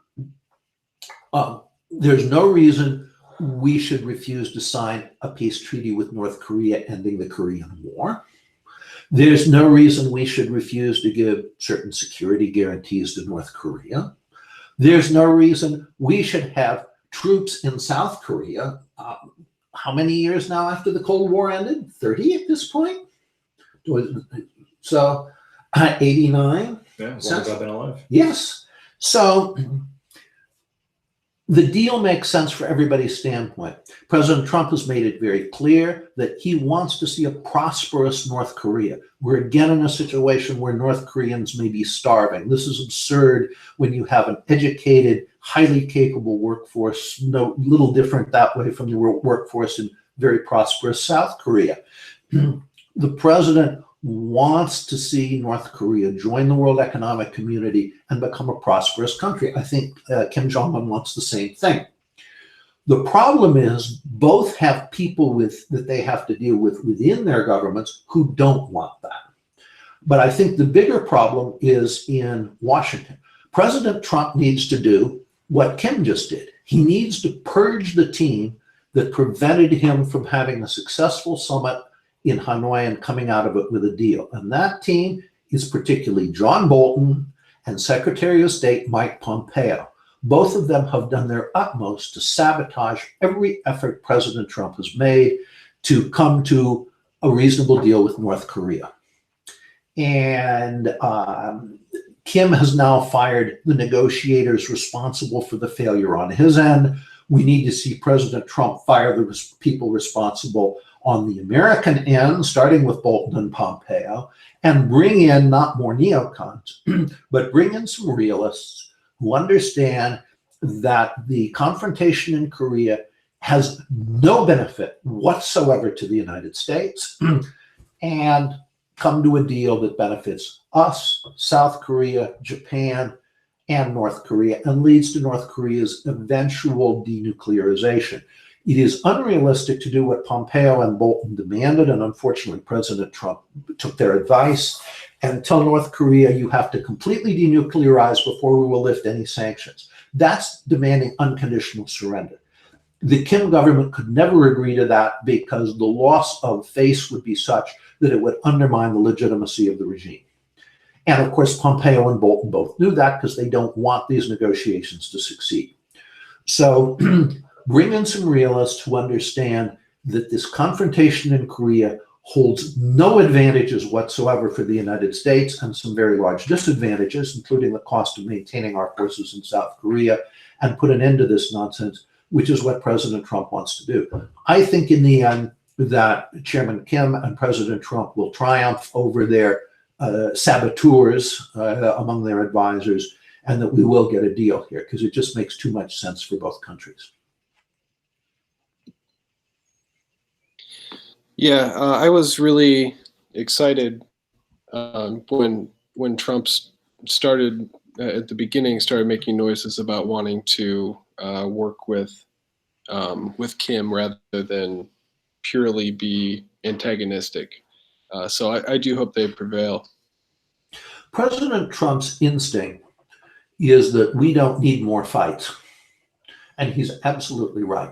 There's no reason we should refuse to sign a peace treaty with North Korea ending the Korean War. There's no reason we should refuse to give certain security guarantees to North Korea. There's no reason we should have troops in South Korea. How many years now after the Cold War ended? 30 at this point? So 89? Yeah, as long as I've been alive. Yes. So the deal makes sense for everybody's standpoint. President Trump has made it very clear that he wants to see a prosperous North Korea. We're again in a situation where North Koreans may be starving. This is absurd when you have an educated, highly capable workforce, no little different that way from the workforce in very prosperous South Korea. The president wants to see North Korea join the World Economic Community and become a prosperous country. I think Kim Jong-un wants the same thing. The problem is both have people that they have to deal with within their governments who don't want that. But I think the bigger problem is in Washington. President Trump needs to do what Kim just did. He needs to purge the team that prevented him from having a successful summit in Hanoi and coming out of it with a deal. And that team is particularly John Bolton and Secretary of State Mike Pompeo. Both of them have done their utmost to sabotage every effort President Trump has made to come to a reasonable deal with North Korea. And Kim has now fired the negotiators responsible for the failure on his end. We need to see President Trump fire the people responsible on the American end, starting with Bolton and Pompeo, and bring in not more neocons, but bring in some realists who understand that the confrontation in Korea has no benefit whatsoever to the United States, and come to a deal that benefits us, South Korea, Japan, and North Korea, and leads to North Korea's eventual denuclearization. It is unrealistic to do what Pompeo and Bolton demanded, and unfortunately President Trump took their advice, and tell North Korea, you have to completely denuclearize before we will lift any sanctions. That's demanding unconditional surrender. The Kim government could never agree to that because the loss of face would be such that it would undermine the legitimacy of the regime. And of course, Pompeo and Bolton both knew that because they don't want these negotiations to succeed. So bring in some realists who understand that this confrontation in Korea holds no advantages whatsoever for the United States and some very large disadvantages, including the cost of maintaining our forces in South Korea, and put an end to this nonsense, which is what President Trump wants to do. I think in the end that Chairman Kim and President Trump will triumph over their saboteurs among their advisors, and that we will get a deal here because it just makes too much sense for both countries. Yeah, I was really excited when Trump started at the beginning, started making noises about wanting to work with Kim rather than purely be antagonistic. So I do hope they prevail. President Trump's instinct is that we don't need more fights, and he's absolutely right.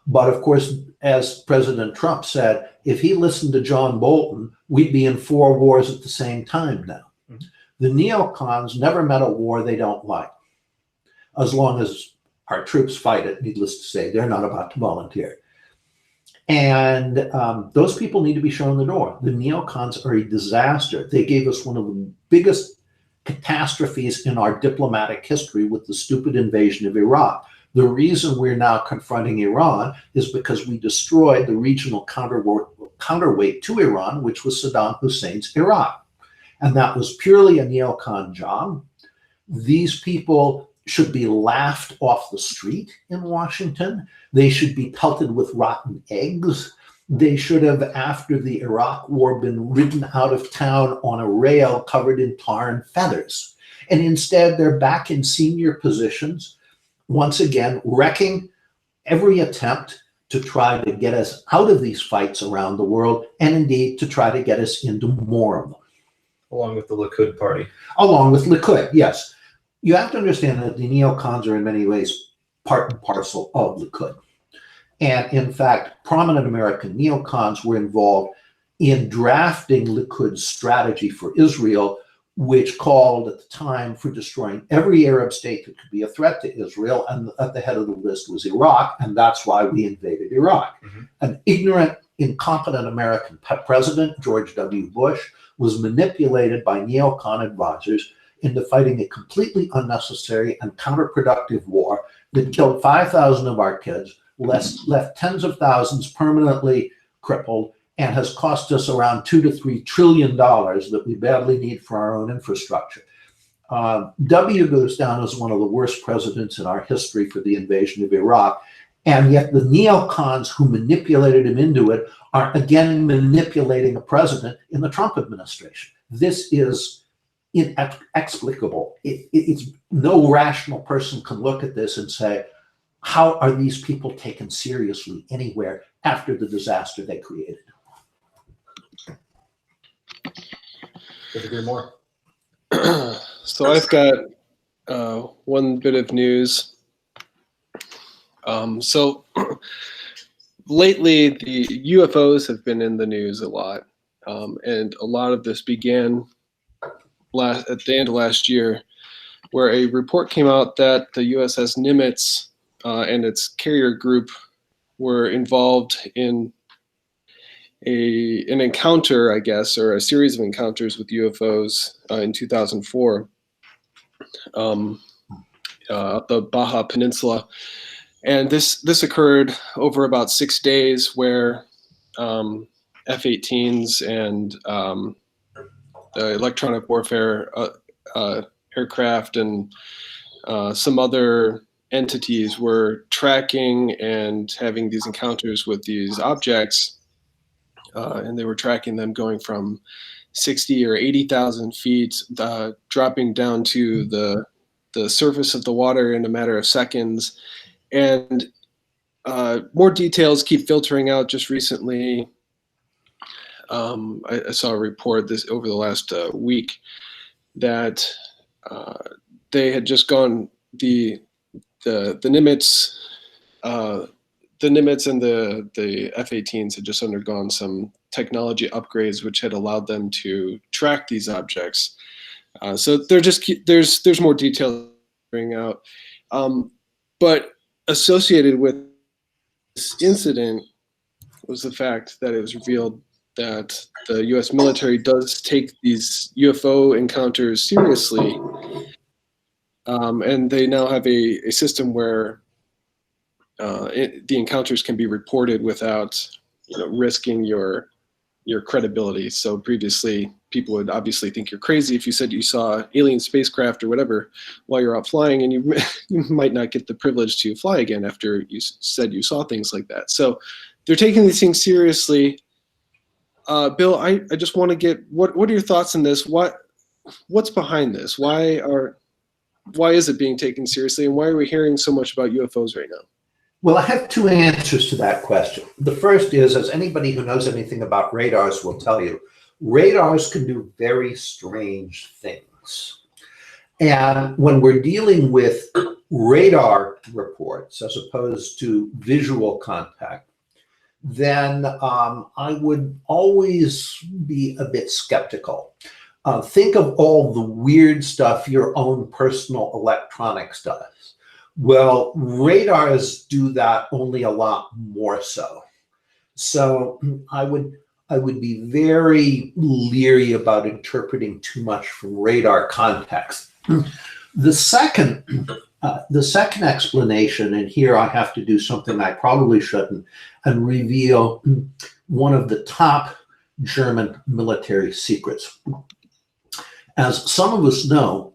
But of course, as President Trump said, if he listened to John Bolton, we'd be in 4 wars at the same time now. Mm-hmm. The neocons never met a war they don't like. As long as our troops fight it, needless to say, they're not about to volunteer. And those people need to be shown the door. The neocons are a disaster. They gave us one of the biggest catastrophes in our diplomatic history with the stupid invasion of Iraq. The reason we're now confronting Iran is because we destroyed the regional counterweight to Iran, which was Saddam Hussein's Iraq. And that was purely a neocon job. These people should be laughed off the street in Washington. They should be pelted with rotten eggs. They should have, after the Iraq war, been ridden out of town on a rail covered in tar and feathers. And instead, they're back in senior positions, once again, wrecking every attempt to try to get us out of these fights around the world, and indeed to try to get us into more of them. Along with the Likud party. Along with Likud, yes. You have to understand that the neocons are in many ways part and parcel of Likud. And in fact, prominent American neocons were involved in drafting Likud's strategy for Israel, which called at the time for destroying every Arab state that could be a threat to Israel. And at the head of the list was Iraq, and that's why we invaded Iraq. Mm-hmm. An ignorant, incompetent American president, George W. Bush, was manipulated by neocon advisors into fighting a completely unnecessary and counterproductive war that killed 5,000 of our kids, left tens of thousands permanently crippled, and has cost us around $2 to $3 trillion that we badly need for our own infrastructure. W goes down as one of the worst presidents in our history for the invasion of Iraq, and yet the neocons who manipulated him into it are again manipulating a president in the Trump administration. This is inexplicable. It's no rational person can look at this and say, how are these people taken seriously anywhere after the disaster they created? Could agree more. So I've got one bit of news. So lately, the UFOs have been in the news a lot, and a lot of this began at the end of last year, where a report came out that the USS Nimitz and its carrier group were involved in an encounter, I guess, or a series of encounters with UFOs in 2004 up the Baja Peninsula. And this occurred over about 6 days, where F-18s and the electronic warfare aircraft and some other entities were tracking and having these encounters with these objects, and they were tracking them going from 60 or 80,000 feet, dropping down to the surface of the water in a matter of seconds. And more details keep filtering out. Just recently, I saw a report over the last week that they had just gone the Nimitz and the F-18s had just undergone some technology upgrades, which had allowed them to track these objects. So there's more detail bring out, but associated with this incident was the fact that it was revealed that the U.S. military does take these UFO encounters seriously, and they now have a system where the encounters can be reported without risking your credibility. So previously, people would obviously think you're crazy if you said you saw alien spacecraft or whatever while you're out flying, and you might not get the privilege to fly again after you said you saw things like that. So they're taking these things seriously. Bill, I just want to get what are your thoughts on this? What's behind this? Why is it being taken seriously, and why are we hearing so much about UFOs right now? Well, I have two answers to that question. The first is, as anybody who knows anything about radars will tell you, radars can do very strange things. And when we're dealing with radar reports as opposed to visual contact, then I would always be a bit skeptical. Think of all the weird stuff your own personal electronics does. Well, radars do that only a lot more so. So I would be very leery about interpreting too much from radar context. The second explanation, and here I have to do something I probably shouldn't, and reveal one of the top German military secrets. As some of us know,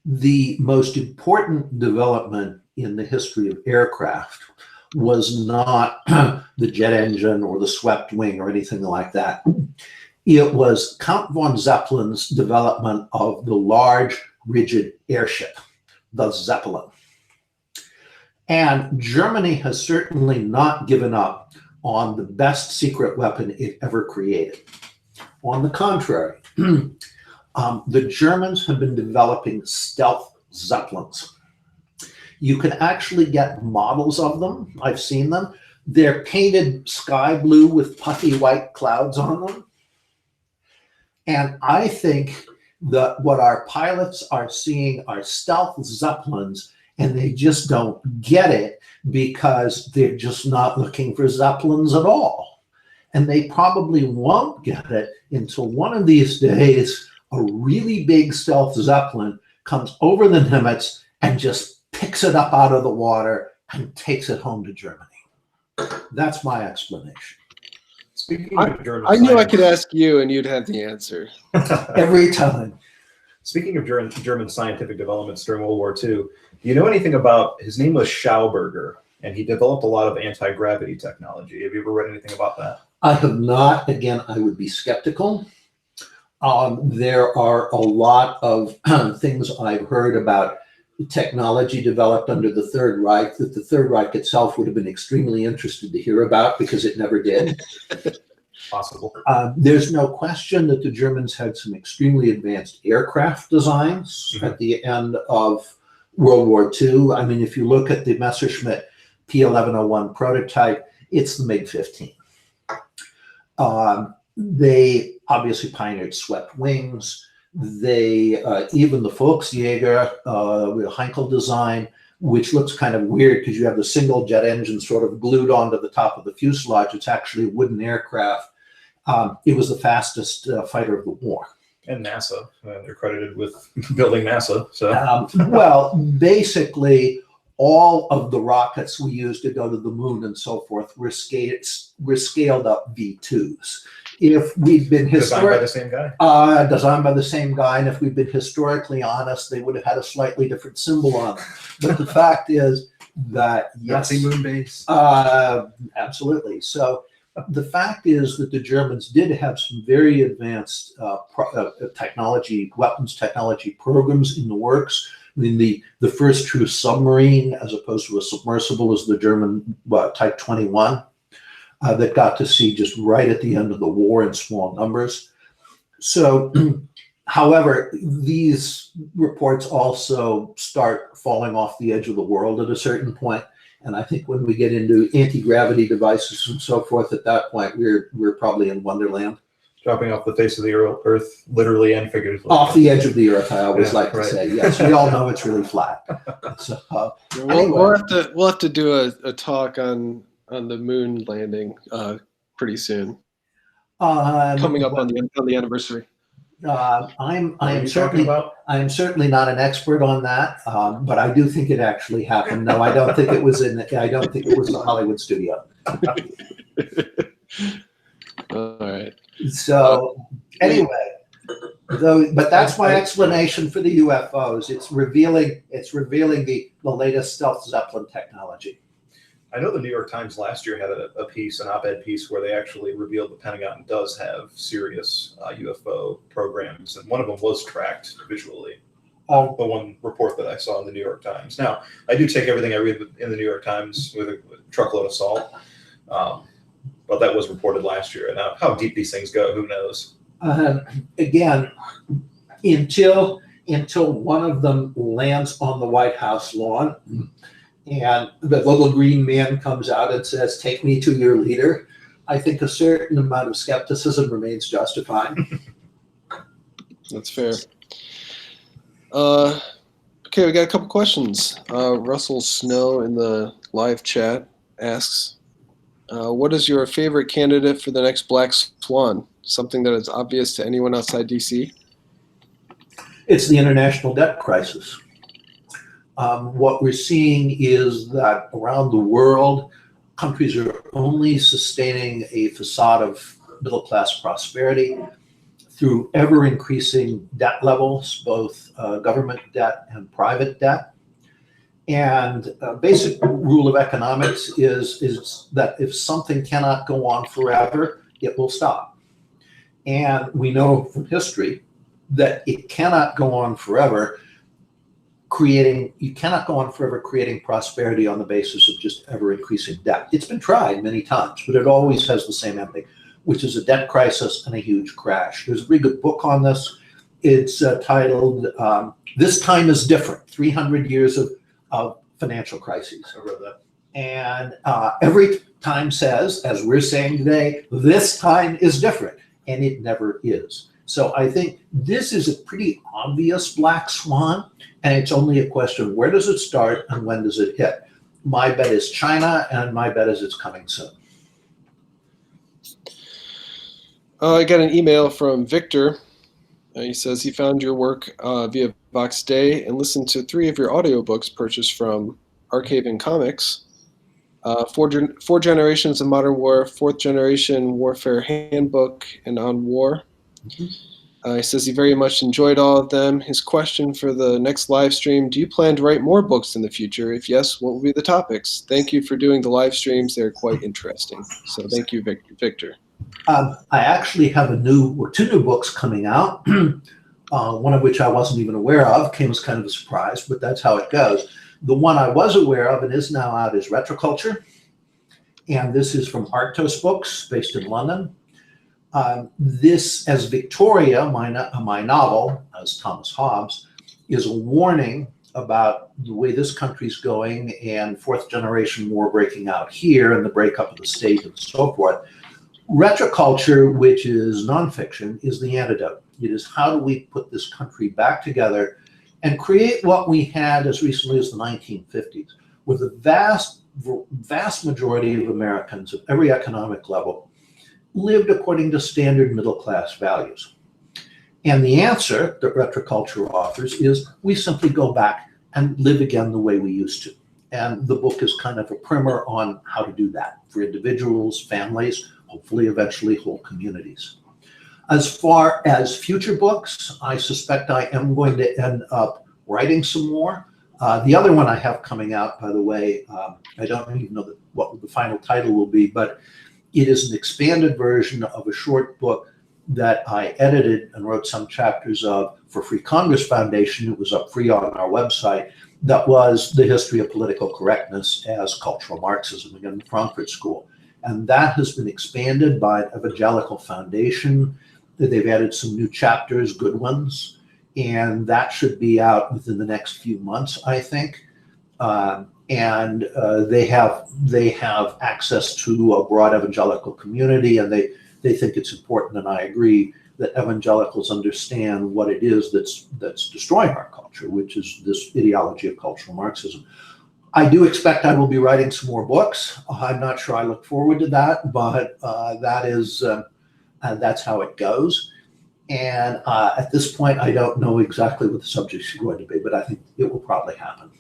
the most important development in the history of aircraft was not the jet engine or the swept wing or anything like that. It was Count von Zeppelin's development of the large, rigid airship, the Zeppelin. And Germany has certainly not given up on the best secret weapon it ever created. On the contrary, the Germans have been developing stealth Zeppelins. You can actually get models of them. I've seen them. They're painted sky blue with puffy white clouds on them. And I think that what our pilots are seeing are stealth Zeppelins, and they just don't get it because they're just not looking for Zeppelins at all. And they probably won't get it until one of these days a really big stealth Zeppelin comes over the Nimitz and just picks it up out of the water and takes it home to Germany. That's my explanation. Speaking of German I knew science, I could ask you and you'd have the answer. Every time. Speaking of German scientific developments during World War II, do you know anything about, his name was Schauberger, and he developed a lot of anti-gravity technology. Have you ever read anything about that? I have not. Again, I would be skeptical. There are a lot of things I've heard about technology developed under the Third Reich that the Third Reich itself would have been extremely interested to hear about because it never did. Possible. There's no question that the Germans had some extremely advanced aircraft designs at the end of World War II. I mean, if you look at the Messerschmitt P1101 prototype, it's the MiG-15. They obviously pioneered swept wings. They even the Volksjäger with Heinkel design which looks kind of weird because you have the single jet engine sort of glued onto the top of the fuselage. It's actually a wooden aircraft. It was the fastest fighter of the war. And NASA, they're credited with building NASA. So, well, basically, all of the rockets we used to go to the moon and so forth were scaled up V2s. If we'd been designed by the same guy. Designed by the same guy, and if we'd been historically honest, they would have had a slightly different symbol on them. But the fact is that yes, Nazi moon base. Absolutely. So the fact is that the Germans did have some very advanced technology, weapons technology programs in the works. I mean, the first true submarine, as opposed to a submersible, is the German Type 21 that got to sea just right at the end of the war in small numbers. So, however, these reports also start falling off the edge of the world at a certain point. And I think when we get into anti-gravity devices and so forth, at that point, we're probably in Wonderland. Dropping off the face of the earth, literally and figuratively. Off the edge of the earth, I always like to say. Yes, we all know it's really flat. So, we'll have to do a talk on the moon landing pretty soon. Coming up on the anniversary. I am certainly not an expert on that, but I do think it actually happened. No, I don't think it was the Hollywood studio. All right. So anyway, but that's my explanation for the UFOs. It's revealing the latest stealth Zeppelin technology. I know the New York Times last year had an op-ed piece, where they actually revealed the Pentagon does have serious UFO programs, and one of them was tracked visually. The one report that I saw in the New York Times. Now, I do take everything I read in the New York Times with a truckload of salt, but that was reported last year. Now, how deep these things go, who knows? Again, until one of them lands on the White House lawn, and the little green man comes out and says, "Take me to your leader," I think a certain amount of skepticism remains justified. That's fair. Okay, we got a couple questions. Russell Snow in the live chat asks, what is your favorite candidate for the next Black Swan? Something that is obvious to anyone outside DC? It's the international debt crisis. What we're seeing is that around the world, countries are only sustaining a facade of middle-class prosperity through ever-increasing debt levels, both government debt and private debt. And a basic rule of economics is that if something cannot go on forever, it will stop. And we know from history that it cannot go on forever creating prosperity on the basis of just ever-increasing debt. It's been tried many times, but it always has the same ending, which is a debt crisis and a huge crash. There's a really good book on this. It's titled "This Time is Different: 300 Years of Financial Crises." I read that. And every time says, as we're saying today, this time is different, and it never is. So I think this is a pretty obvious black swan, and it's only a question, where does it start and when does it hit? My bet is China, and my bet is it's coming soon. I got an email from Victor. He says he found your work via Vox Day and listened to 3 of your audiobooks purchased from Archiving Comics. Four Generations of Modern War, 4th Generation Warfare Handbook, and On War. He says he very much enjoyed all of them. His question for the next live stream: do you plan to write more books in the future? If yes, what will be the topics? Thank you for doing the live streams. They're quite interesting. So thank you, Victor. I actually have two new books coming out, one of which I wasn't even aware of, came as kind of a surprise, but that's how it goes. The one I was aware of and is now out is Retroculture, and this is from Arctos Books, based in London. This, as Victoria, my novel, as Thomas Hobbes, is a warning about the way this country's going and 4th generation war breaking out here and the breakup of the state and so forth. Retroculture, which is nonfiction, is the antidote. It is, how do we put this country back together and create what we had as recently as the 1950s, where the vast majority of Americans at every economic level lived according to standard middle-class values. And the answer that retroculture offers is we simply go back and live again the way we used to. And the book is kind of a primer on how to do that for individuals, families, hopefully eventually whole communities. As far as future books, I suspect I am going to end up writing some more. The other one I have coming out, by the way, I don't even know what the final title will be, but it is an expanded version of a short book that I edited and wrote some chapters of for Free Congress Foundation. It was up free on our website. That was the history of political correctness as cultural Marxism, again, the Frankfurt School. And that has been expanded by an evangelical foundation. They've added some new chapters, good ones, and that should be out within the next few months, I think. They have access to a broad evangelical community, and they think it's important, and I agree, that evangelicals understand what it is that's destroying our culture, which is this ideology of cultural Marxism. I do expect I will be writing some more books. I'm not sure I look forward to that, but that's how it goes. And at this point, I don't know exactly what the subjects are going to be, but I think it will probably happen.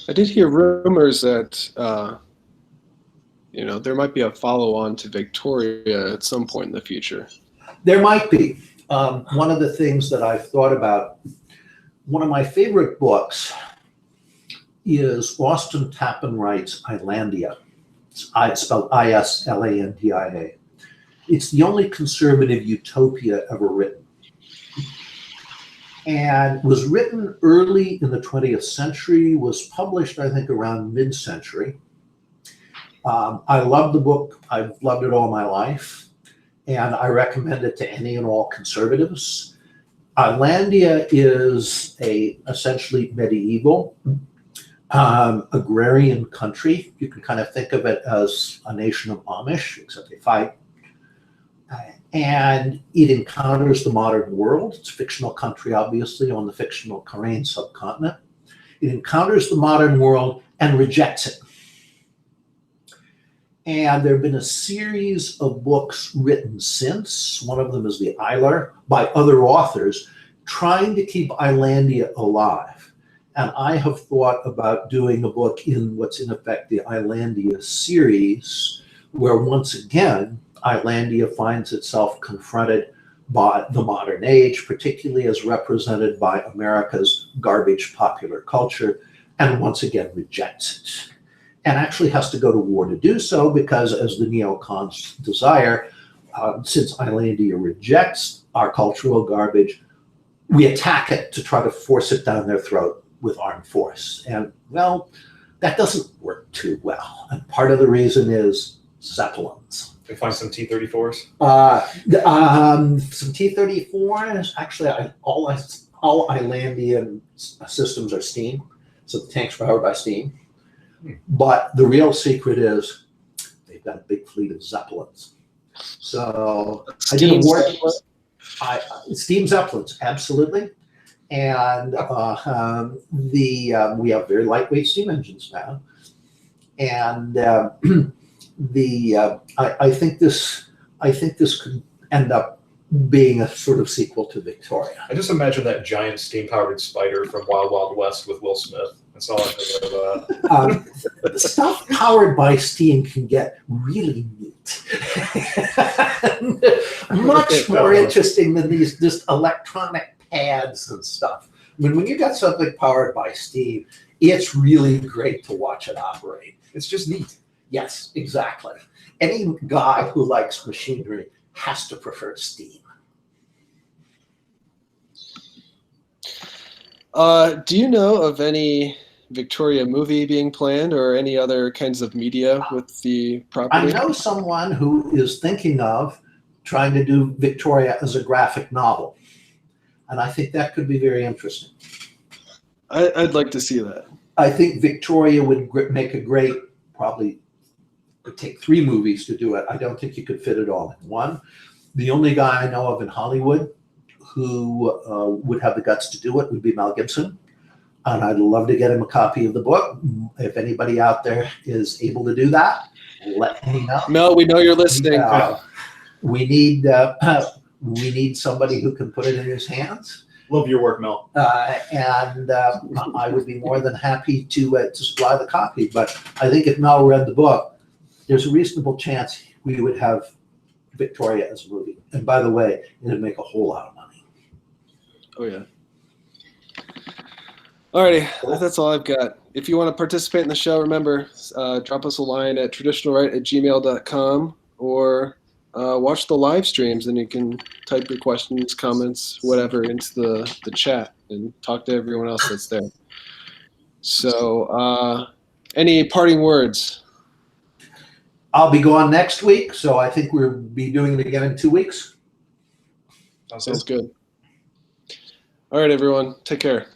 I did hear rumors that there might be a follow-on to Victoria at some point in the future. There might be. One of the things that I've thought about, one of my favorite books is Austin Tappan Wright's Islandia. It's spelled Islandia. It's the only conservative utopia ever written. And was written early in the 20th century, was published, I think, around mid-century. I love the book. I've loved it all my life. And I recommend it to any and all conservatives. Islandia is a essentially medieval agrarian country. You can kind of think of it as a nation of Amish, except they fight. And it encounters the modern world. It's a fictional country, obviously, on the fictional Korean subcontinent. It encounters the modern world and rejects it. And there have been a series of books written since. One of them is The Isler, by other authors, trying to keep Islandia alive. And I have thought about doing a book in what's in effect the Islandia series, where once again, Islandia finds itself confronted by the modern age, particularly as represented by America's garbage popular culture, and once again rejects it. And actually has to go to war to do so, because as the neocons desire, since Islandia rejects our cultural garbage, we attack it to try to force it down their throat with armed force. And well, that doesn't work too well. And part of the reason is Zeppelins. They find some T-34s? Some T-34s, actually all Islandian systems are steam. So the tank's powered by steam. But the real secret is they've got a big fleet of Zeppelins. So I did a war. Steam Zeppelins, absolutely. And we have very lightweight steam engines now. And I think this could end up being a sort of sequel to Victoria. I just imagine that giant steam-powered spider from Wild Wild West with Will Smith. That's all I'm thinking about. The stuff powered by steam can get really neat. Much more interesting than these just electronic pads and stuff. I mean, when you got something powered by steam, it's really great to watch it operate. It's just neat. Yes, exactly. Any guy who likes machinery has to prefer steam. Do you know of any Victoria movie being planned or any other kinds of media with the property? I know someone who is thinking of trying to do Victoria as a graphic novel. And I think that could be very interesting. I'd like to see that. I think Victoria would make a great, probably could take 3 movies to do it. I don't think you could fit it all in one. The only guy I know of in Hollywood who would have the guts to do it would be Mel Gibson. And I'd love to get him a copy of the book. If anybody out there is able to do that, let me know. Mel, we know you're listening. We need somebody who can put it in his hands. Love your work, Mel. And I would be more than happy to supply the copy. But I think if Mel read the book, there's a reasonable chance we would have Victoria as a movie. And by the way, it'd make a whole lot of money. Oh, yeah. Alrighty, that's all I've got. If you want to participate in the show, remember, drop us a line at traditionalright@gmail.com or watch the live streams, and you can type your questions, comments, whatever into the chat and talk to everyone else that's there. So any parting words? I'll be gone next week, so I think we'll be doing it again in 2 weeks. Sounds good. All right, everyone. Take care.